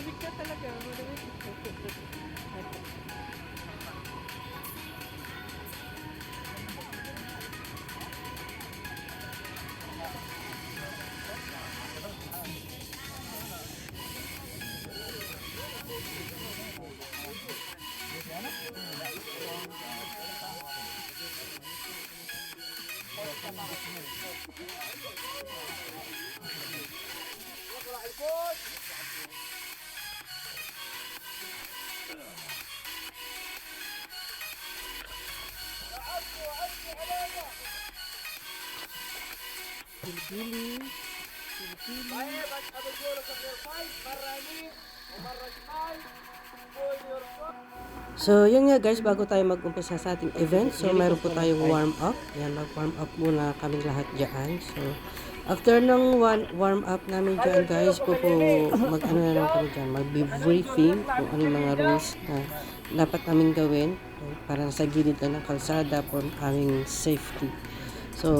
Music ka talaga. Pili-pili. So, yun nga guys, bago tayo mag-umpisa sa ating event, so mayroon po tayong warm up. Yan, mag-warm up muna kaming lahat dyan. So, after ng warm up namin dyan guys, mag-ano na lang kami dyan, mag-briefing kung ano yung mga rules na dapat namin gawin para sa gilid lang ng kalsada for aming safety. So,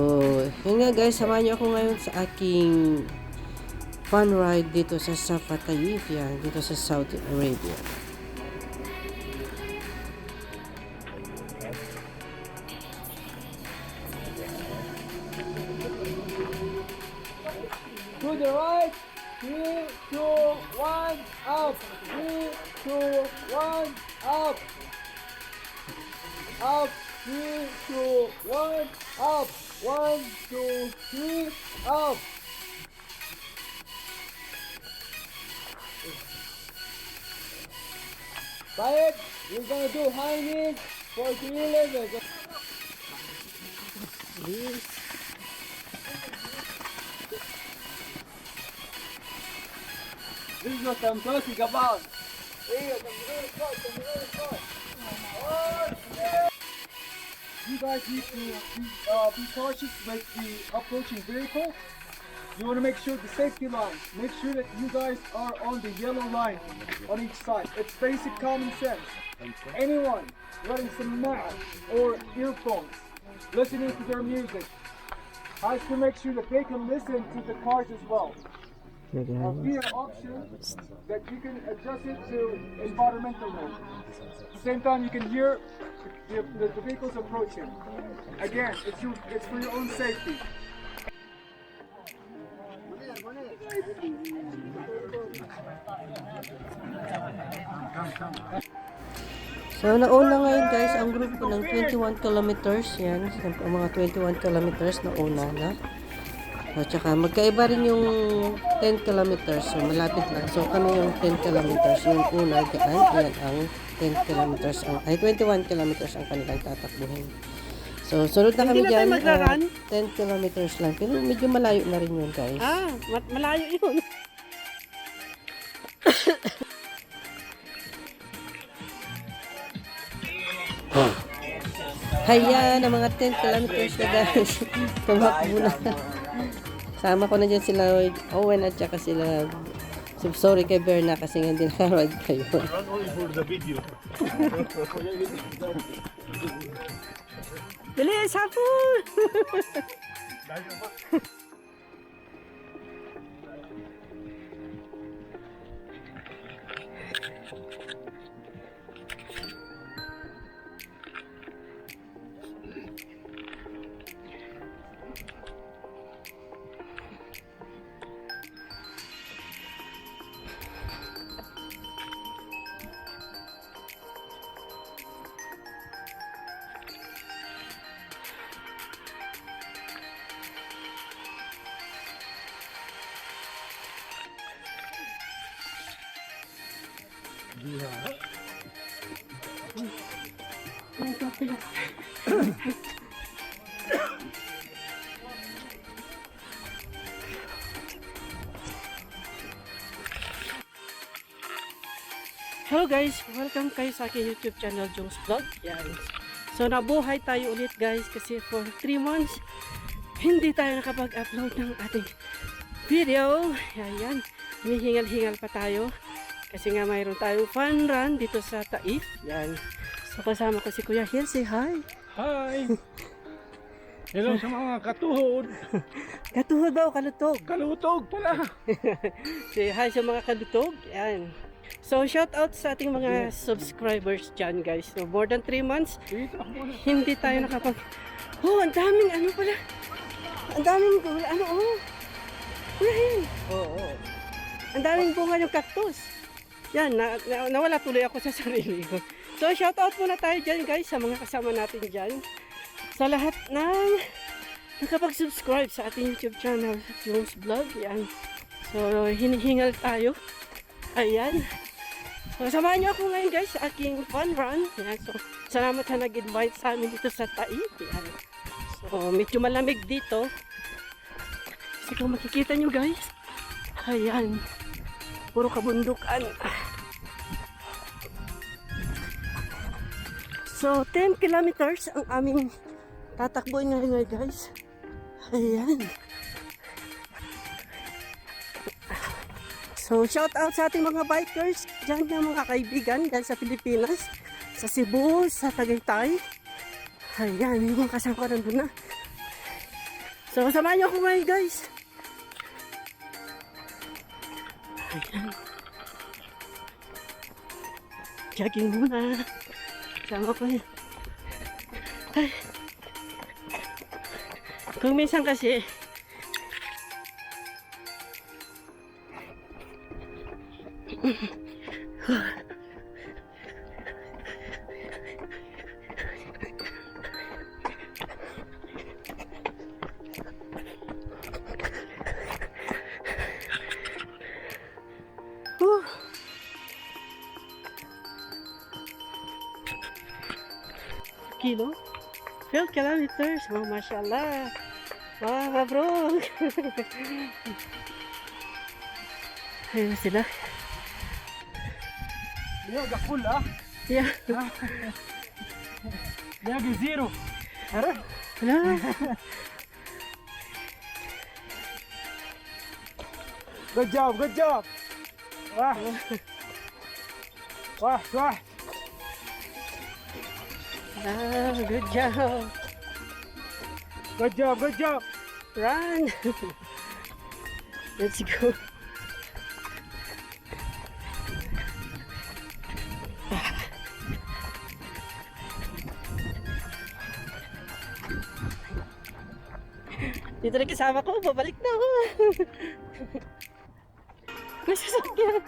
yun nga guys, samahan niyo ako ngayon sa aking fun ride dito sa Safa Taif, yan, dito sa Saudi Arabia. To the right, 3, 2, 1, up, 3, 2, 1, up, up, 3, 2, 1, up, 1, 2, 3, up. Bayek, we're gonna do high knees for 3 levels. This is what I'm talking about. You guys need to be cautious with the approaching vehicle. You want to make sure the safety line. Make sure that you guys are on the yellow line on each side. It's basic common sense. Anyone wearing some mask or earphones, listening to their music, has to make sure that they can listen to the cars as well. Be an option that you can adjust it to environmental mode. At the same time, you can hear the vehicles approaching. Again, it's for your own safety. So, nauna ngayon guys, ang grupo ng 21 kilometers, yan, ang mga 21 kilometers nauna na. At saka magkaiba rin yung 10 kilometers, so malapit lang. So kami yung 10 kilometers, yung una dyan, yan ang 10 kilometers, ay 21 kilometers ang kanilang tatakbuhin. So sunod na kami dyan, 10 kilometers lang, pero medyo malayo na rin yun guys. Malayo yun. Hayan, ang mga 10 kilometers na guys, tumakbo na. Sama ko na dyan sila Owen at saka sila, sorry kay Berna kasi nga hindi nakaride kayo. Not only for the video. Bilis, hapon! Hello guys, welcome kayo sa aking YouTube channel, Jones Vlog. Yan. So nabuhay tayo ulit guys kasi for 3 months hindi tayo nakapag-upload ng ating video. Ayan, hihingal-hingal pa tayo kasi nga mayroon tayong fun run dito sa Taif. Yan. So kasama ko si Kuya Hill, say hi. Hi! Hello sa mga katuhod. Katuhod ba o kalutog? Kalutog pala. Say hi sa mga kalutog. Yan. So, shout out sa ating mga subscribers dyan, guys. So, more than 3 months, hindi tayo nakapag... Oh, ang daming ano pala. Ang daming ano, oh. Yan. Oo. Ang daming bunga yung cactus. Yan, nawala tuloy ako sa sarili ko. So, shout out muna tayo dyan, guys, sa mga kasama natin dyan. Sa lahat ng nakapag-subscribe sa ating YouTube channel, Jones Vlog. Yan. So, hinihingal tayo. Ayan. So, samahan niyo ako ngayon, guys, sa aking fun run. Yan. So, salamat sa nag-invite sa amin dito sa Tai. Yan. So, medyo malamig dito. Kasi kung makikita nyo, guys, ayan. Puro kabundukan. So, 10 kilometers ang aming tatakbuhin ngayon, guys. Ayan. So, shout out sa ating mga bikers dyan ng mga kaibigan dyan sa Pilipinas, sa Cebu, sa Tagaytay. Ayan, yung mga kasama ko nandun na. So, samahan niyo ako ngayon, guys. Ayan. Jogging muna. Sama ko yun. Ay. Kung minsan kasi, kilo? 12 kilometers. Oh, mashallah. Wow, bro. Ayun sila. Liyaga full, ah. Yeah. Liyaga zero. Ara? Wala. Good job, good job. Wah. Wah, wah. Ah, good job. Good job, good job. Run. Let's go. Dito na kasama ko, babalik na ako. May sasakyan.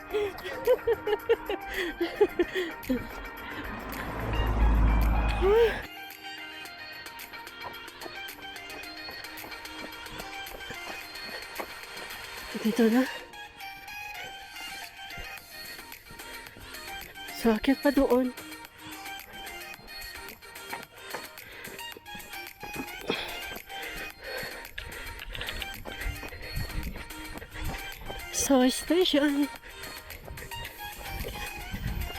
Dito na. So, akit pa doon. So, station.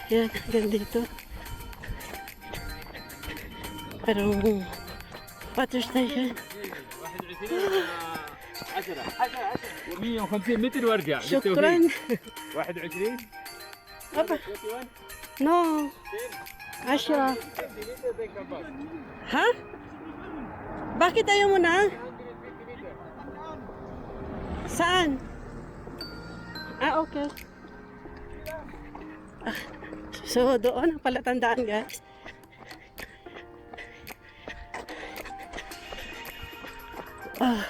Yan, hanggang dito. Parang water station. 150 متر وارجع. Shukran. 21 Apa? No. Asya. Ha? Bakit ayaw mo na? Saan? Ah, okay. Ah, so, doon ang palatandaan, guys. Ah.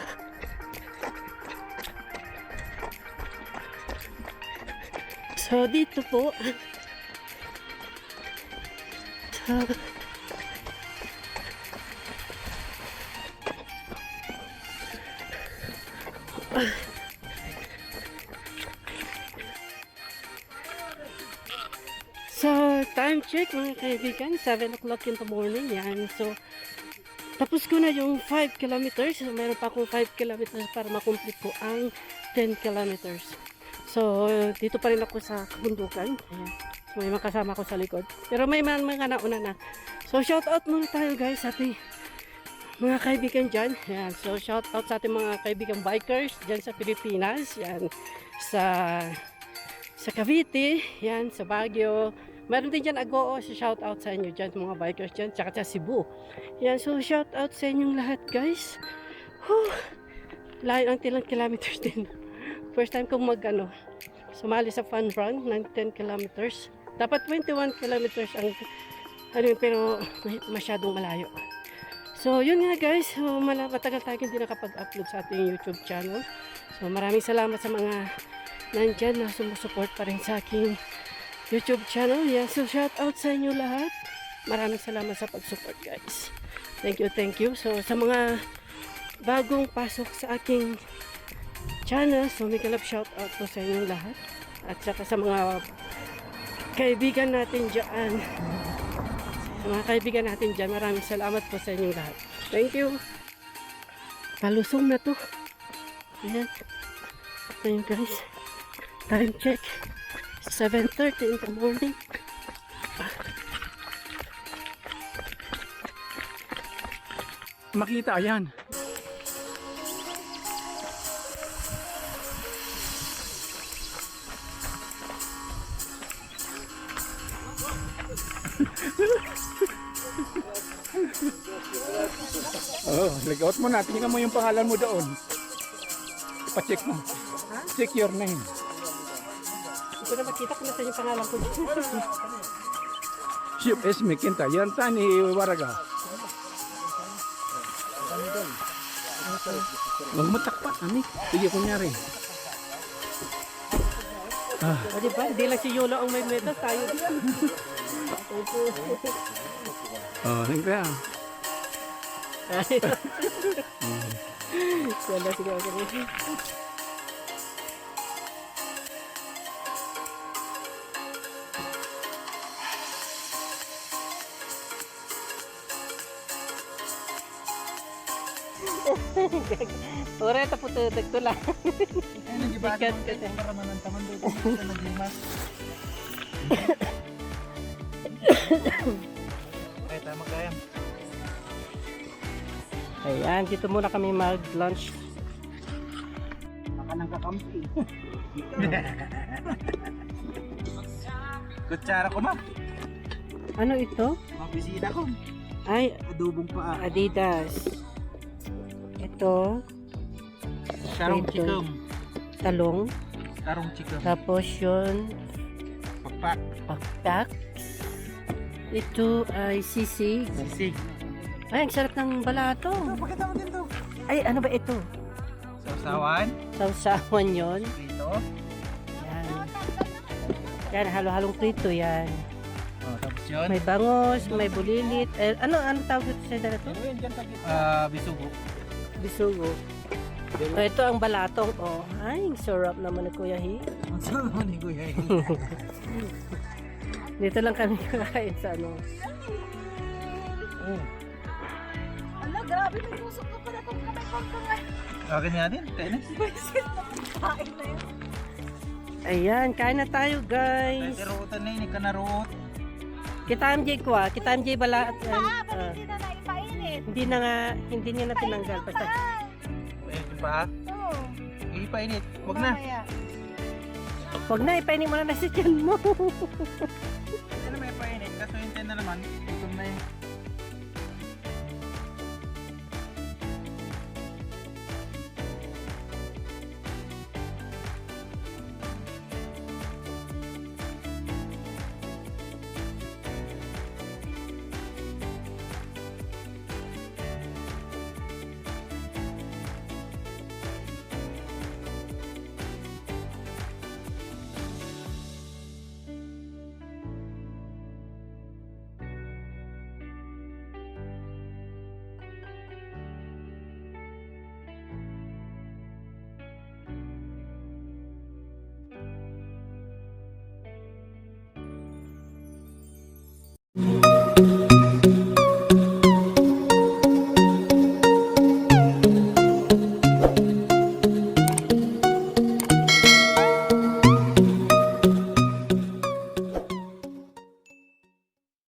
So, dito po. So, so, time check mga kaibigan, 7 o'clock in the morning, yan. So, tapos ko na yung 5 kilometers. So, mayroon pa akong 5 kilometers para makomplete ko ang 10 kilometers. So, dito pa rin ako sa kabundukan. Ayan. So, may makasama ko sa likod. Pero may mga nauna na. So, shout out muna tayo guys sa ating mga kaibigan dyan. Ayan. So, shout out sa ating mga kaibigan bikers dyan sa Pilipinas. Yan. Sa Cavite. Yan. Sa Baguio. Meron din dyan Agoo. So, shout out sa inyo dyan. Mga bikers dyan. Tsaka sa Cebu. Yan. So, shout out sa inyong lahat guys. Whew. Layo ang tilang kilometers din. First time kong sumali sa fun run ng 10 kilometers. Dapat 21 kilometers ang ano yun, pero masyadong malayo. So, yun nga guys. So, matagal tayo hindi nakapag-upload sa ating YouTube channel. So, maraming salamat sa mga nandyan na sumusuport pa rin sa aking YouTube channel. Yeah, so shout out sa inyo lahat. Maraming salamat sa pag-support guys. Thank you, thank you. So, sa mga bagong pasok sa aking channel, so may kalap shout out po sa inyong lahat. At saka sa mga kaibigan natin dyan. Sa mga kaibigan natin dyan, maraming salamat po sa inyong lahat. Thank you. Palusong na to. Ayan. Ayan guys. Time check. 7:30 in the morning. Makita, ayan. Oh, lagout mo na. Tingnan mo yung pangalan mo doon. Pa-check mo. Check your name. Hindi ko na makita kung nasa yung pangalan ko. Ship Esme Kinta. Yan saan ni Waraga. Huwag mo takpat, ani. Sige, kunyari. O diba? Hindi lang si Yolo ang may metas. Tayo din. Oh, tingnan. Wala sige ako rin. Ore ta puto dagtula. Ikat ka ta. Para manantaman dito sa nagimas. Ay, tama kaya. Ayan, dito muna kami mag-lunch. Baka nang kakampi. Kutsara ko ma. Ano ito? Mabisita ko. Ay, Adobong paa. Adidas. Ito, Tarong Ito. chikom. talong. Tarong chikom. Tapos yun, Pakpak. pakpak. Ito ay sisig. Sisig. Ay, ang sarap ng balato. Pakita mo din to. Ay, ano ba ito? Sausawan. Sausawan yun. Dito. Yan. Yan, halo-halong prito yan. Oh, tapos yun. May bangos, may bulilit. Eh, ano tawag ito sa dala to? Bisugo. Bisugo. Oh, ito ang balatong. Oh, ay, ang sarap naman ni Kuya Hi. Ang sarap naman ni Kuya. Dito lang kami kakain sa ano. Ala, grabe, may tusok ka pala kung kamay kong kamay. Akin nga din. Kaya na. Kain na yun. Ayan, kain na tayo guys. Rutan na yun. Ika na root. Kita MJ ko kita MJ bala. Ba't hindi na naipainit? Hindi na nga, hindi niya na tinanggal. Basta, Pwede pa. Oo. Hindi pa init. Huwag na. Mamaya. wag na, ipainin mo na nasa tiyan mo. Hindi na may pa init. Kaso yung na naman. Gutom na yun.